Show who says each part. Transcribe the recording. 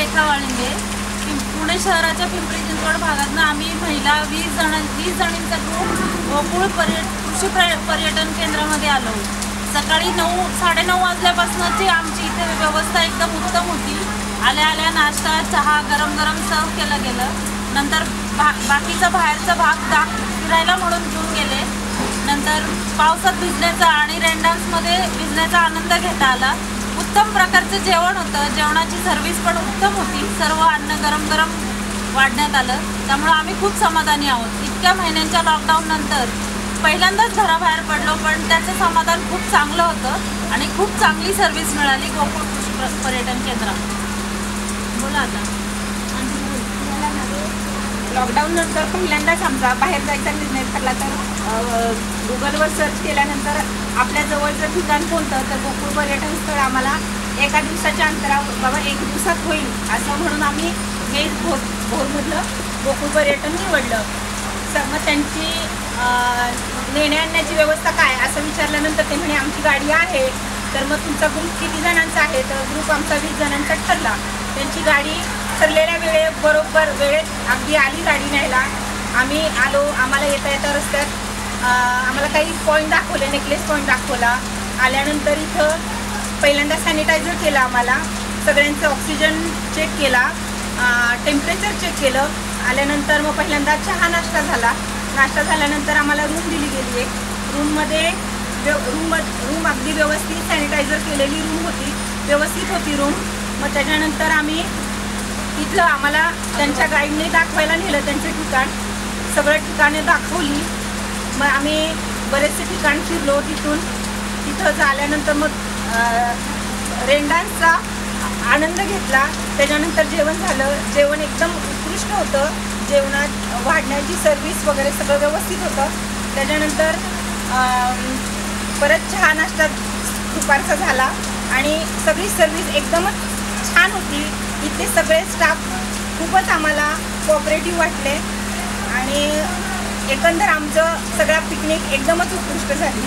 Speaker 1: रेखा वाळिंगे. पुणे शहराच्या पिंपरी चिंचवड भागातून आम्ही महिला 20 जणींचा ग्रुप गोकुळ कृषी पर्यटन केंद्रामध्ये आलो. सकाळी 9-9:30 वाजल्यापासूनची आमची इथे व्यवस्था एकदम उत्तम होती. आल्या नाश्ता चहा गरम सर्व केलं गेलं. नंतर बाकीचा बाहेरचा भाग फिरायला म्हणून घेऊन गेले. नंतर पावसात भिजण्याचा आणि रेन डान्समध्ये भिजण्याचा आनंद घेता आला. उत्तम प्रकारचं जेवण होतं. जेवणाची सर्व्हिस पण उत्तम होती. सर्व अन्न गरम वाढण्यात आलं. त्यामुळे आम्ही खूप समाधानी आहोत. इतक्या महिन्यांच्या लॉकडाऊन नंतर पहिल्यांदाच घराबाहेर पडलो, पण त्याचं समाधान खूप चांगलं होतं आणि खूप चांगली सर्व्हिस मिळाली गोकुळ कृषी पर्यटन केंद्रात. बोला आता.
Speaker 2: लॉकडाऊन नंतर पहिल्यांदाच आमचा बाहेर जायचा निर्णय ठरला. तर गुगलवर सर्च केल्यानंतर आपल्या जवळचं ठिकाण कोणतं, तर गोकुळ पर्यटन स्थळ आम्हाला एका दिवसाच्या अंतरावर बाबा 1 दिवसात होईल असं म्हणून आम्ही हे भोरमधलं गोकुळ पर्यटन निवडलं. मग त्यांची नेण्या आणण्याची व्यवस्था काय असं विचारल्यानंतर ते म्हणे आमची गाडी आहे. तर मग तुमचा ग्रुप किती जणांचा आहे, तर ग्रुप आमचा 20 जणांचा ठरला. त्यांची गाडी ठरलेल्या बरोबर वेळेत अगदी आली गाडी न्यायला. आम्ही आलो. आम्हाला येता रस्त्यात आम्हाला काही पॉईंट दाखवले, नेकलेस पॉईंट दाखवला. आल्यानंतर इथं पहिल्यांदा सॅनिटायझर केलं आम्हाला. सगळ्यांचं ऑक्सिजन चेक केला, टेम्परेचर चेक केलं. आल्यानंतर मग पहिल्यांदा चहा नाश्ता झाला. नाश्ता झाल्यानंतर आम्हाला रूम दिली गेली आहे. रूममध्ये रूम अगदी व्यवस्थित सॅनिटायझर केलेली रूम होती, व्यवस्थित होती रूम. मग त्याच्यानंतर आम्ही तिथलं आम्हाला त्यांच्या गाईडने दाखवायला नेलं त्यांचं ठिकाण. सगळं ठिकाणे दाखवली. मग आम्ही बरेचसे ठिकाण फिरलो. तिथं झाल्यानंतर मग रेन डान्सचा आनंद घेतला. त्याच्यानंतर जेवण झालं. जेवण एकदम उत्कृष्ट होतं. जेवणात वाढण्याची सर्व्हिस वगैरे सगळं व्यवस्थित होतं. त्याच्यानंतर परत चहा नाश्ता दुपारचा झाला आणि सगळी सर्व्हिस एकदमच छान होती. इथले सगळे स्टाफ खूपच आम्हाला कोऑपरेटिव्ह वाटले आणि एकंदर आमचं सगळा पिकनिक एकदमच उत्कृष्ट झाली.